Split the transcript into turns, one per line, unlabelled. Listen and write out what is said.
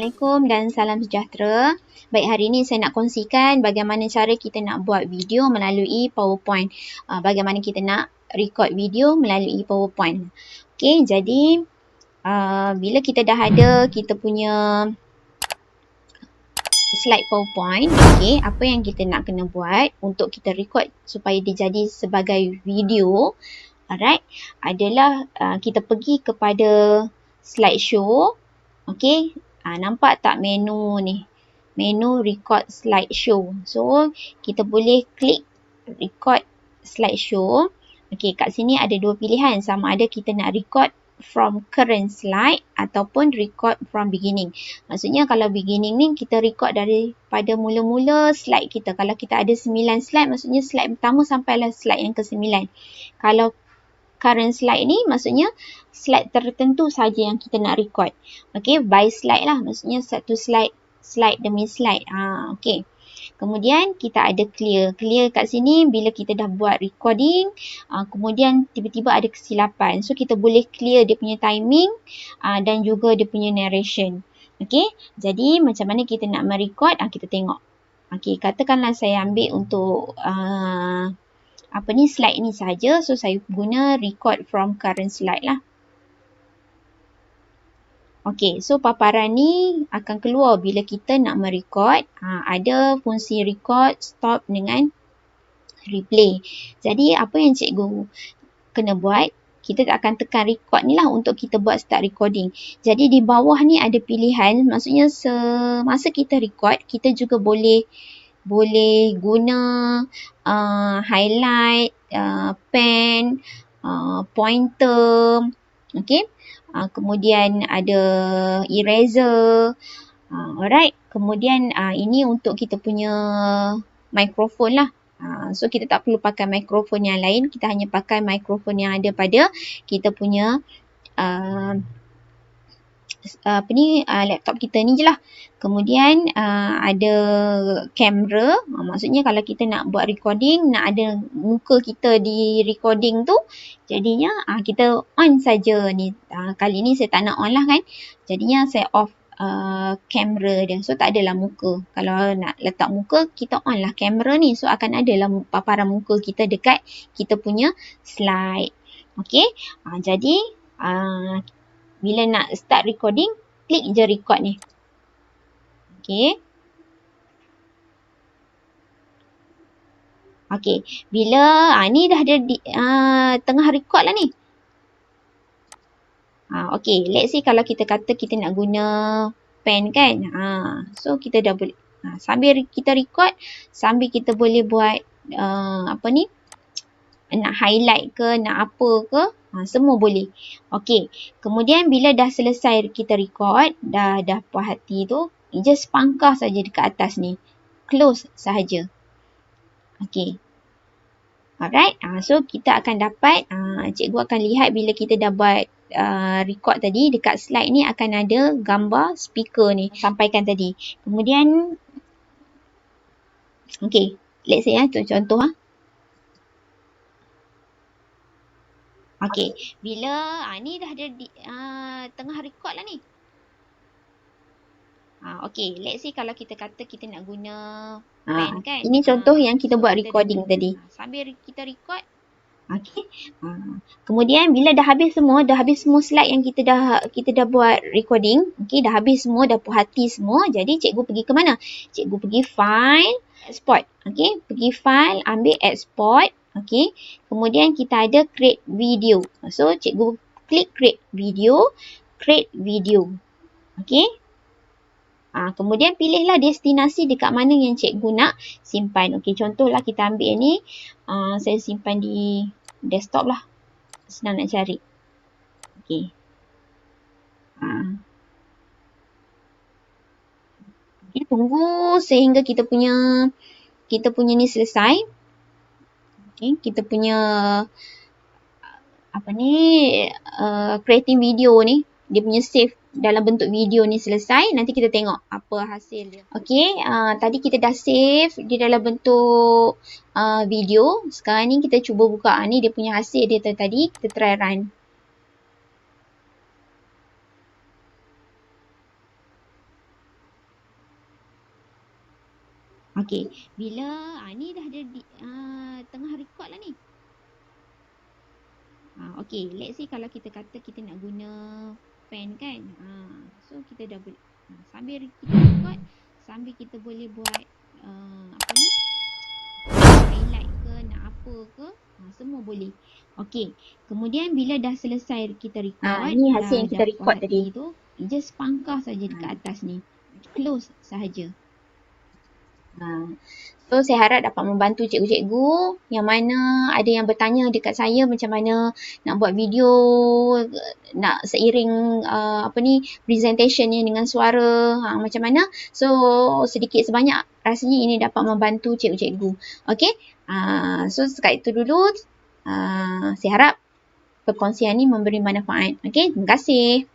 Assalamualaikum dan salam sejahtera. Baik, hari ini saya nak kongsikan bagaimana cara kita nak buat video melalui PowerPoint. Bagaimana kita nak record video melalui PowerPoint. Okey, jadi bila kita dah ada kita punya slide PowerPoint, okey, apa yang kita nak kena buat untuk kita record supaya dia jadi sebagai video, alright, adalah kita pergi kepada slideshow. Okey, nampak tak menu ni? Menu record slideshow. So, kita boleh klik record slideshow. Okey, kat sini ada dua pilihan. Sama ada kita nak record from current slide ataupun record from beginning. Maksudnya kalau beginning ni kita record daripada mula-mula slide kita. Kalau kita ada 9 slide, maksudnya slide pertama sampailah slide yang ke-9. Kalau current slide ni maksudnya slide tertentu saja yang kita nak record. Okey, by slide lah. Maksudnya satu slide demi slide. Okey. Kemudian kita ada clear. Clear kat sini bila kita dah buat recording, kemudian tiba-tiba ada kesilapan. So kita boleh clear dia punya timing dan juga dia punya narration. Okey. Jadi macam mana kita nak merecord? Kita tengok. Okey, katakanlah saya ambil untuk slide ni saja. So saya guna record from current slide lah. Okey, so paparan ni akan keluar bila kita nak merecord. Ada fungsi record, stop dengan replay. Jadi apa yang cikgu kena buat, kita akan tekan record ni lah untuk kita buat start recording. Jadi di bawah ni ada pilihan, maksudnya semasa kita record, kita juga boleh guna highlight, pen, pointer, okey. Kemudian ada eraser, alright. Kemudian ini untuk kita punya mikrofon lah. So kita tak perlu pakai mikrofon yang lain, kita hanya pakai mikrofon yang ada pada kita punya laptop kita ni je lah. Kemudian ada kamera. Maksudnya kalau kita nak buat recording, nak ada muka kita di recording tu, jadinya kita on saja ni. Kali ni saya tak nak on lah kan. Jadinya saya off kamera dia. So tak adalah muka. Kalau nak letak muka, kita on lah kamera ni. So akan adalah paparan muka kita dekat kita punya slide. Okey. Jadi bila nak start recording, klik je record ni. Okey. Okey. Bila ni dah ada tengah record lah ni. Okey. Let's say kalau kita kata kita nak guna pen kan. So kita dah boleh. Sambil kita record, sambil kita boleh buat nak highlight ke, nak apa ke. Semua boleh. Okey. Kemudian bila dah selesai kita record, dah puas hati tu, just pangkah saja dekat atas ni. Close sahaja. Okey. Alright. So kita akan dapat, cikgu akan lihat bila kita dah buat record tadi, dekat slide ni akan ada gambar speaker ni sampaikan tadi. Kemudian okey, let's say contoh okey, bila ni dah ada tengah record lah ni. Okey, let's say kalau kita kata kita nak guna pen kan. Ini contoh yang kita buat recording tadi. Sambil kita record. Okey. Kemudian bila dah habis semua slide yang kita dah buat recording. Okey, dah habis semua, dah puas hati semua. Jadi cikgu pergi ke mana? Cikgu pergi file, export. Okey, pergi file, ambil export. Okey, kemudian kita ada create video. So, cikgu klik create video. Okey. Kemudian pilihlah destinasi dekat mana yang cikgu nak simpan. Okey, contohlah kita ambil ni. Saya simpan di desktop lah. Senang nak cari. Okey. Okay, tunggu sehingga kita punya ni selesai. Okay, kita punya creating video ni, dia punya save dalam bentuk video ni selesai. Nanti kita tengok apa hasil dia. Okay, tadi kita dah save di dalam bentuk video. Sekarang ni kita cuba buka ni dia punya hasil dia tadi. Kita try run. Okey, bila ni dah ada tengah record lah ni. Okey, let's say kalau kita kata kita nak guna pen kan. So kita dah boleh sambil kita record, sambil kita boleh buat apa ni? Highlight ke, nak apa ke, semua boleh. Okey, kemudian bila dah selesai kita record,
Ni hasil yang kita record tadi.
Tu, just pangkah saja dekat atas ni. Close sahaja.
So saya harap dapat membantu cikgu-cikgu yang mana ada yang bertanya dekat saya macam mana nak buat video, nak seiring presentation ni dengan suara, macam mana. So sedikit sebanyak rasanya ini dapat membantu cikgu-cikgu. Okey, so setakat itu dulu. Saya harap perkongsian ni memberi manfaat. Okey, terima kasih.